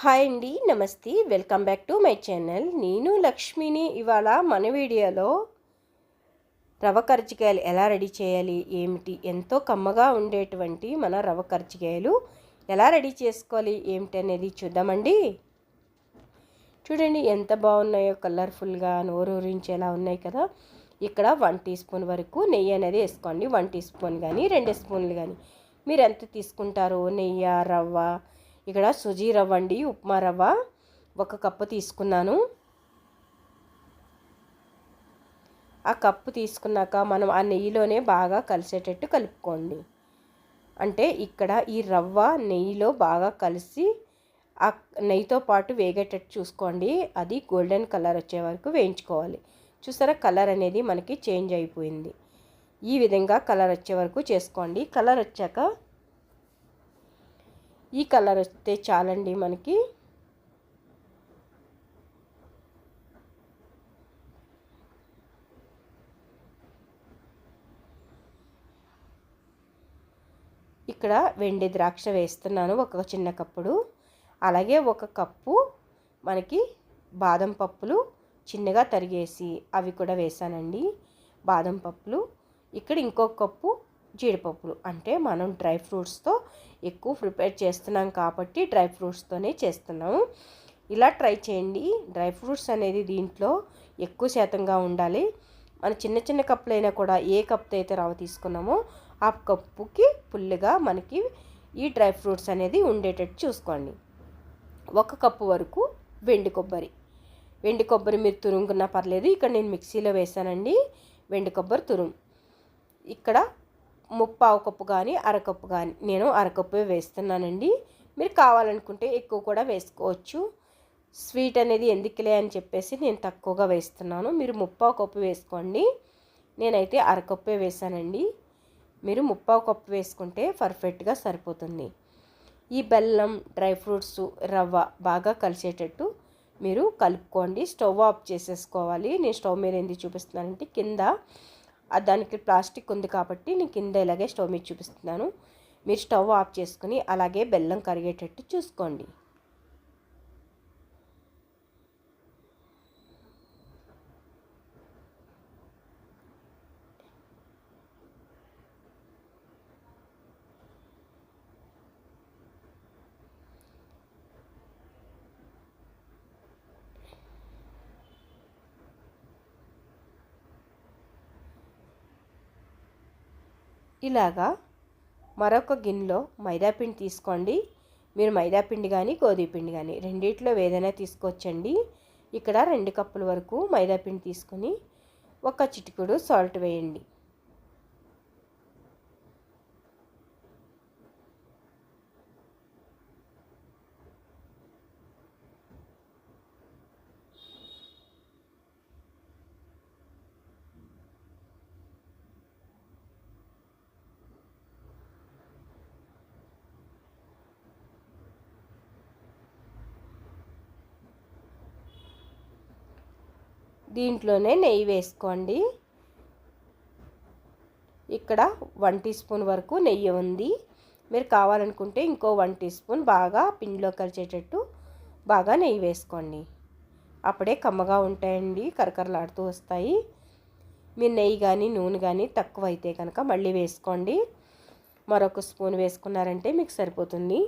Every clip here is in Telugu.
హాయ్ అండి, నమస్తే. Welcome back to my channel. నేను లక్ష్మిని. ఇవాళ మన వీడియోలో రవ కర్జికాయలు ఎలా రెడీ చేయాలి, ఏమిటి, ఎంతో కమ్మగా ఉండేటువంటి మన రవ కర్జికాయలు ఎలా రెడీ చేసుకోవాలి ఏమిటి అనేది చూద్దామండి. చూడండి ఎంత బాగున్నాయో, కలర్ఫుల్గా నోరూరించేలా ఉన్నాయి కదా. ఇక్కడ 1 టీ స్పూన్ వరకు నెయ్యి అనేది వేసుకోండి. 1 టీ స్పూన్ కానీ 2 స్పూన్లు కానీ మీరు ఎంత తీసుకుంటారో. నెయ్యి, రవ్వ, ఇక్కడ సుజీ రవ్వ అండి, ఉప్మా రవ్వ 1 కప్పు తీసుకున్నాను. ఆ కప్పు తీసుకున్నాక మనం ఆ నెయ్యిలోనే బాగా కలిసేటట్టు కలుపుకోండి. అంటే ఇక్కడ ఈ రవ్వ నెయ్యిలో బాగా కలిసి ఆ నెయ్యితో పాటు వేగేటట్టు చూసుకోండి. అది గోల్డెన్ కలర్ వచ్చే వరకు వేయించుకోవాలి. చూసారా, కలర్ అనేది మనకి చేంజ్ అయిపోయింది. ఈ విధంగా కలర్ వచ్చే వరకు చేసుకోండి. కలర్ వచ్చాక, ఈ కలర్ వస్తే చాలండి మనకి. ఇక్కడ వెండి ద్రాక్ష వేస్తున్నాను 1 చిన్న కప్పుడు. అలాగే 1 కప్పు మనకి బాదం పప్పులు చిన్నగా తరిగేసి అవి కూడా వేసానండి. బాదం పప్పులు. ఇక్కడ ఇంకొక కప్పు జీడిపప్పులు. అంటే మనం డ్రై ఫ్రూట్స్తో ఎక్కువ ప్రిపేర్ చేస్తున్నాం కాబట్టి డ్రై ఫ్రూట్స్తోనే చేస్తున్నాము. ఇలా ట్రై చేయండి. డ్రై ఫ్రూట్స్ అనేది దీంట్లో ఎక్కువ శాతంగా ఉండాలి. మన చిన్న చిన్న కప్పులైనా కూడా ఏ కప్తో అయితే రవ్వ తీసుకున్నామో ఆ కప్పుకి ఫుల్గా మనకి ఈ డ్రై ఫ్రూట్స్ అనేది ఉండేటట్టు చూసుకోండి. 1 కప్పు వరకు వెండి కొబ్బరి. వెండి కొబ్బరి మీరు తురుముకున్నా పర్లేదు. ఇక్కడ నేను మిక్సీలో వేసానండి వెండి కొబ్బరి తురుము. ఇక్కడ 1/4 కప్పు కానీ 1/2 కప్పు కానీ, నేను 1/2 కప్పు వేస్తున్నానండి. మీరు కావాలనుకుంటే ఎక్కువ కూడా వేసుకోవచ్చు. స్వీట్ అనేది ఎందుకులే అని చెప్పేసి నేను తక్కువగా వేస్తున్నాను. మీరు 1/4 కప్పు వేసుకోండి. నేనైతే 1/2 కప్పే వేసానండి. మీరు 1/4 కప్పు వేసుకుంటే పర్ఫెక్ట్గా సరిపోతుంది. ఈ బెల్లం, డ్రై ఫ్రూట్స్, రవ్వ బాగా కలిసేటట్టు మీరు కలుపుకోండి. స్టవ్ ఆఫ్ చేసేసుకోవాలి. నేను స్టవ్ మీద ఎందుకు చూపిస్తున్నానంటే కింద దానికి ప్లాస్టిక్ ఉంది కాబట్టి నేను కింద ఇలాగే స్టవ్ మీద చూపిస్తున్నాను. మీరు స్టవ్ ఆఫ్ చేసుకుని అలాగే బెల్లం కరిగేటట్టు చూసుకోండి. ఇలాగా మరొక గిన్నెలో మైదాపిండి తీసుకోండి. మీరు మైదాపిండి కానీ గోధుమ పిండి కానీ రెండిట్లో ఏదైనా తీసుకోవచ్చండి. ఇక్కడ 2 కప్పుల వరకు మైదాపిండి తీసుకొని 1 చిటికెడు సాల్ట్ వేయండి. దీంట్లోనే నెయ్యి వేసుకోండి. ఇక్కడ 1 టీ స్పూన్ వరకు నెయ్యి ఉంది. మీరు కావాలనుకుంటే ఇంకో 1 టీ స్పూన్ బాగా పిండిలో కలిసేటట్టు బాగా నెయ్యి వేసుకోండి. అప్పుడే కమ్మగా ఉంటాయండి, కరకరలాడుతూ వస్తాయి. మీరు నెయ్యి కానీ నూనె కానీ తక్కువ అయితే కనుక మళ్ళీ వేసుకోండి. మరొక స్పూన్ వేసుకున్నారంటే మీకు సరిపోతుంది.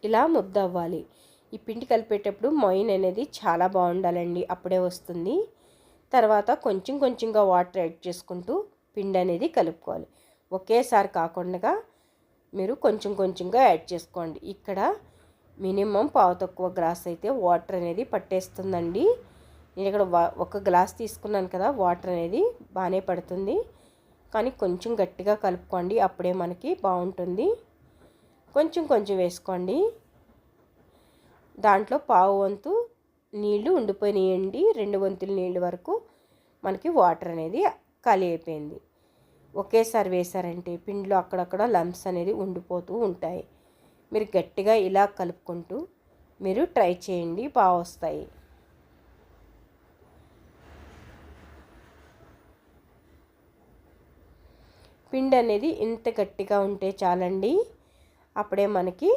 ఇలా ముద్ద అవ్వాలి. ఈ పిండి కలిపేటప్పుడు మొయిన్ అనేది చాలా బాగుండాలండి, అప్పుడే వస్తుంది. తర్వాత కొంచెం కొంచెంగా వాటర్ యాడ్ చేసుకుంటూ పిండి అనేది కలుపుకోవాలి. ఒకేసారి కాకుండా మీరు కొంచెం కొంచెంగా యాడ్ చేసుకోండి. ఇక్కడ మినిమం పావు తక్కువ గ్లాస్ అయితే వాటర్ అనేది పట్టేస్తుందండి. నేను ఇక్కడ 1 గ్లాస్ తీసుకున్నాను కదా, వాటర్ అనేది బాగానే పడుతుంది. కానీ కొంచెం గట్టిగా కలుపుకోండి, అప్పుడే మనకి బాగుంటుంది. కొంచెం కొంచెం వేసుకోండి. దాంట్లో పావు వంతు నీళ్లు ఉండిపోయినాయండి. 2 వంతుల నీళ్ళు వరకు మనకి వాటర్ అనేది ఖాళీ అయిపోయింది. ఒకేసారి వేసారంటే పిండిలో అక్కడక్కడ లంప్స్ అనేది ఉండిపోతూ ఉంటాయి. మీరు గట్టిగా ఇలా కలుపుకుంటూ మీరు ట్రై చేయండి, బాగా వస్తాయి. పిండి అనేది ఇంత గట్టిగా ఉంటే చాలండి, అప్పుడే మనకి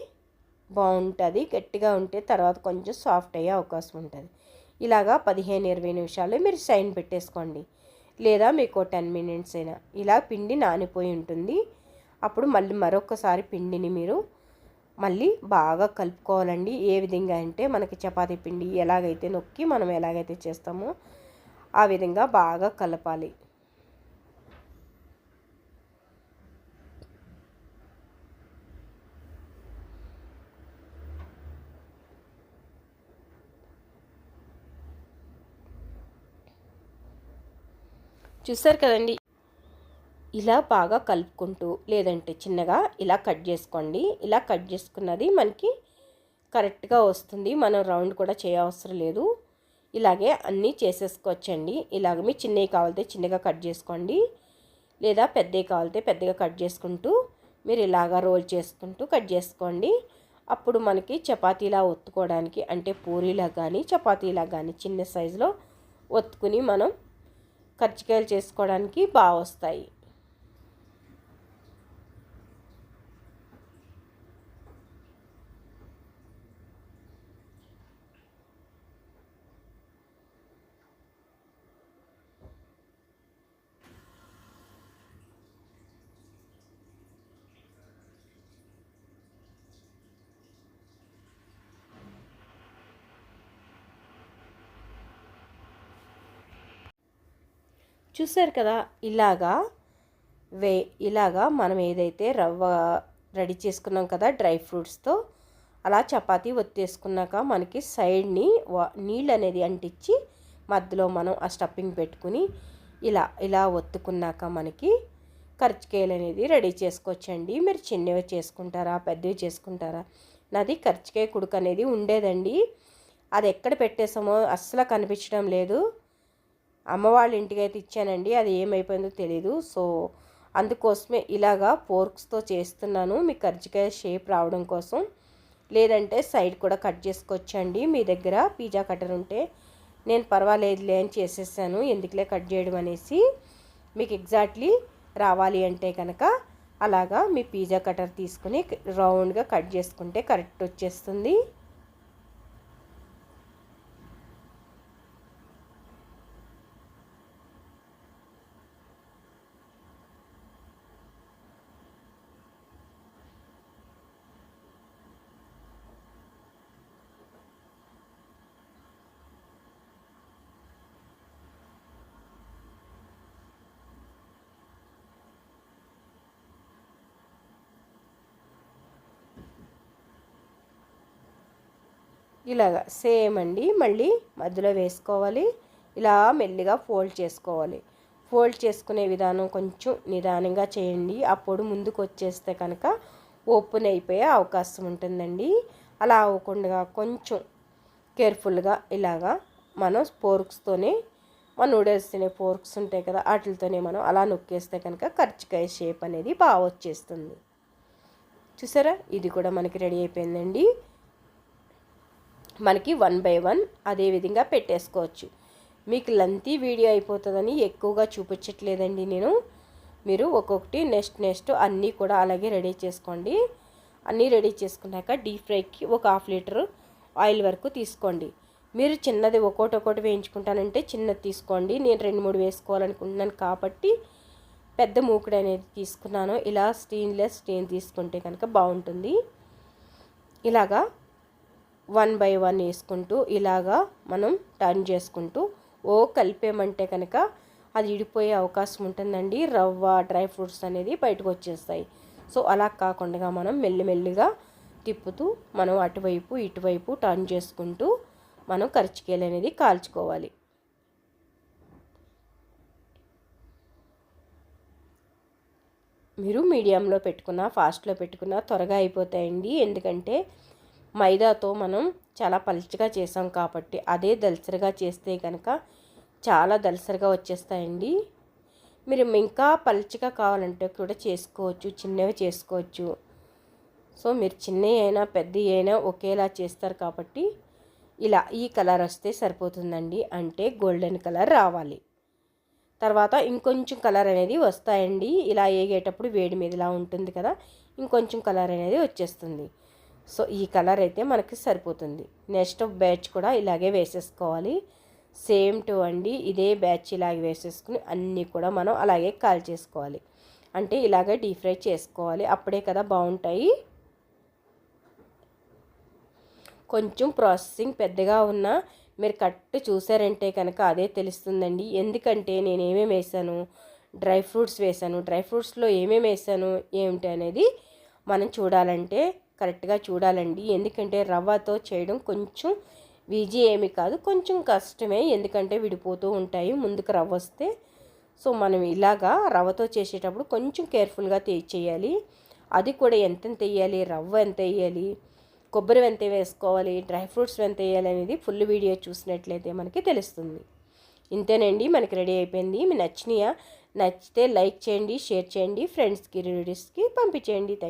బాగుంటుంది. గట్టిగా ఉంటే తర్వాత కొంచెం సాఫ్ట్ అయ్యే అవకాశం ఉంటుంది. ఇలాగా 15-20 నిమిషాలు మీరు సైన్ పెట్టేసుకోండి, లేదా మీకు 10 మినిట్స్ అయినా. ఇలా పిండి నానిపోయి ఉంటుంది. అప్పుడు మళ్ళీ మరొకసారి పిండిని మీరు మళ్ళీ బాగా కలుపుకోవాలండి. ఏ విధంగా అంటే మనకి చపాతీ పిండి ఎలాగైతే నొక్కి మనం ఎలాగైతే చేస్తామో ఆ విధంగా బాగా కలపాలి. చూసారు కదండి, ఇలా బాగా కలుపుకుంటూ, లేదంటే చిన్నగా ఇలా కట్ చేసుకోండి. ఇలా కట్ చేసుకున్నది మనకి కరెక్ట్గా వస్తుంది. మనం రౌండ్ కూడా చేయవసరం లేదు. ఇలాగే అన్నీ చేసేసుకోవచ్చండి. ఇలాగ మీ చిన్నవి కావాలితే చిన్నగా కట్ చేసుకోండి, లేదా పెద్దవి కావాలితే పెద్దగా కట్ చేసుకుంటూ మీరు ఇలాగా రోల్ చేసుకుంటూ కట్ చేసుకోండి. అప్పుడు మనకి చపాతీలా ఒత్తుకోవడానికి, అంటే పూరీలా కానీ చపాతీలా కానీ చిన్న సైజులో ఒత్తుకుని మనం కర్జికాయలు చేసుకోవడానికి బాగా వస్తాయి. చూసారు కదా, ఇలాగా మనం ఏదైతే రవ్వ రెడీ చేసుకున్నాం కదా డ్రై ఫ్రూట్స్తో, అలా చపాతీ ఒత్తేసుకున్నాక మనకి సైడ్ని నీళ్ళు అనేది అంటించి మధ్యలో మనం ఆ స్టఫింగ్ పెట్టుకుని ఇలా ఒత్తుకున్నాక మనకి కర్జికాయలు అనేది రెడీ చేసుకోవచ్చండి. మీరు చిన్నవి చేసుకుంటారా, పెద్దవి చేసుకుంటారా? నాది కర్జికాయ కుడుక అనేది ఉండేదండి, అది ఎక్కడ పెట్టేసామో అస్సలు కనిపించడం లేదు. అమ్మ వాళ్ళ ఇంటికి అయితే ఇచ్చానండి, అది ఏమైపోయిందో తెలీదు. సో అందుకోసమే ఇలాగా ఫోర్క్స్తో చేస్తున్నాను, మీ కర్జికాయ షేప్ రావడం కోసం. లేదంటే సైడ్ కూడా కట్ చేసుకోవచ్చండి. మీ దగ్గర పిజ్జా కట్టర్ ఉంటే, నేను పర్వాలేదులే అని చేసేసాను, ఎందుకులే కట్ చేయడం అనేసి. మీకు ఎగ్జాక్ట్లీ రావాలి అంటే కనుక అలాగా మీ పిజ్జా కట్టర్ తీసుకుని రౌండ్గా కట్ చేసుకుంటే కరెక్ట్ వచ్చేస్తుంది. ఇలాగా సేమ్ అండి, మళ్ళీ మధ్యలో వేసుకోవాలి. ఇలా మెల్లిగా ఫోల్డ్ చేసుకోవాలి. ఫోల్డ్ చేసుకునే విధానం కొంచెం నిదానంగా చేయండి, అప్పుడు ముందుకు వచ్చేస్తే కనుక ఓపెన్ అయిపోయే అవకాశం ఉంటుందండి. అలా అవ్వకుండా కొంచెం కేర్ఫుల్గా ఇలాగా మనం ఫోర్క్స్తోనే, మన నూడిల్స్ తినే ఫోర్క్స్ ఉంటాయి కదా వాటితోనే మనం అలా నొక్కేస్తే కనుక కర్జికాయ షేప్ అనేది బాగా వచ్చేస్తుంది. చూసారా, ఇది కూడా మనకి రెడీ అయిపోయిందండి. మనకి 1 బై 1 అదే విధంగా పెట్టేసుకోవచ్చు. మీకు లెంతీ వీడియో అయిపోతుందని ఎక్కువగా చూపించట్లేదండి నేను. మీరు ఒక్కొక్కటి నెక్స్ట్ అన్నీ కూడా అలాగే రెడీ చేసుకోండి. అన్నీ రెడీ చేసుకున్నాక డీప్ ఫ్రైకి ఒక 1/2 లీటర్ ఆయిల్ వరకు తీసుకోండి. మీరు చిన్నది ఒక్కొక్కటి వేయించుకుంటానంటే చిన్నది తీసుకోండి. నేను 2-3 వేసుకోవాలనుకుంటున్నాను కాబట్టి పెద్ద మూకుడు అనేది తీసుకున్నాను. ఇలా స్టెయిన్లెస్ స్టీల్ తీసుకుంటే కనుక బాగుంటుంది. ఇలాగా 1 బై 1 వేసుకుంటూ ఇలాగా మనం టర్న్ చేసుకుంటూ కలిపేమంటే కనుక అది ఇడిపోయే అవకాశం ఉంటుందండి. రవ్వ డ్రై ఫ్రూట్స్ అనేది బయటకు వచ్చేస్తాయి. సో అలా కాకుండా మనం మెల్లిమెల్లిగా తిప్పుతూ మనం అటువైపు ఇటువైపు టర్న్ చేసుకుంటూ మనం కర్జికాయలు అనేది కాల్చుకోవాలి. మీరు మీడియంలో పెట్టుకున్నా ఫాస్ట్లో పెట్టుకున్నా త్వరగా అయిపోతాయండి. ఎందుకంటే మైదాతో మనం చాలా పలుచగా చేసాం కాబట్టి, అదే దలసరిగా చేస్తే కనుక చాలా దలసరిగా వచ్చేస్తాయండి. మీరు ఇంకా పలుచగా కావాలంటే కూడా చేసుకోవచ్చు, చిన్నవి చేసుకోవచ్చు. సో మీరు చిన్నవి అయినా పెద్దవి అయినా ఒకేలా చేస్తారు కాబట్టి ఇలా ఈ కలర్ వస్తే సరిపోతుందండి. అంటే గోల్డెన్ కలర్ రావాలి. తర్వాత ఇంకొంచెం కలర్ అనేది వస్తాయండి. ఇలా ఏగేటప్పుడు వేడి మీద ఇలా ఉంటుంది కదా, ఇంకొంచెం కలర్ అనేది వచ్చేస్తుంది. సో ఈ కలర్ అయితే మనకి సరిపోతుంది. నెక్స్ట్ బ్యాచ్ కూడా ఇలాగే వేసేసుకోవాలి. సేమ్ టు అండి, ఇదే బ్యాచ్ ఇలాగే వేసేసుకుని అన్నీ కూడా మనం అలాగే కాల్ చేసుకోవాలి. అంటే ఇలాగే డీప్ ఫ్రై చేసుకోవాలి, అప్పుడే కదా బాగుంటాయి. కొంచెం ప్రాసెసింగ్ పెద్దగా ఉన్నా మీరు కట్ చూసారంటే కనుక అదే తెలుస్తుందండి. ఎందుకంటే నేను ఏమేమి వేసాను, డ్రై ఫ్రూట్స్ వేసాను, డ్రై ఫ్రూట్స్లో ఏమేమి వేసాను ఏమిటి అనేది మనం చూడాలంటే కరెక్ట్గా చూడాలండి. ఎందుకంటే రవ్వతో చేయడం కొంచెం ఈజీ ఏమి కాదు, కొంచెం కష్టమే. ఎందుకంటే విడిపోతూ ఉంటాయి ముందుకు రవ్వ వస్తే. సో మనం ఇలాగా రవ్వతో చేసేటప్పుడు కొంచెం కేర్ఫుల్గా చేయాలి. అది కూడా ఎంతెంత వేయాలి, రవ్వ ఎంత వేయాలి, కొబ్బరి ఎంత వేసుకోవాలి, డ్రై ఫ్రూట్స్ ఎంత వేయాలి అనేది ఫుల్ వీడియో చూసినట్లయితే మనకి తెలుస్తుంది. ఇంతేనండి, మనకి రెడీ అయిపోయింది. మీ నచ్చితే లైక్ చేయండి, షేర్ చేయండి, ఫ్రెండ్స్కి రిలేటివ్స్కి పంపించేయండి. థ్యాంక్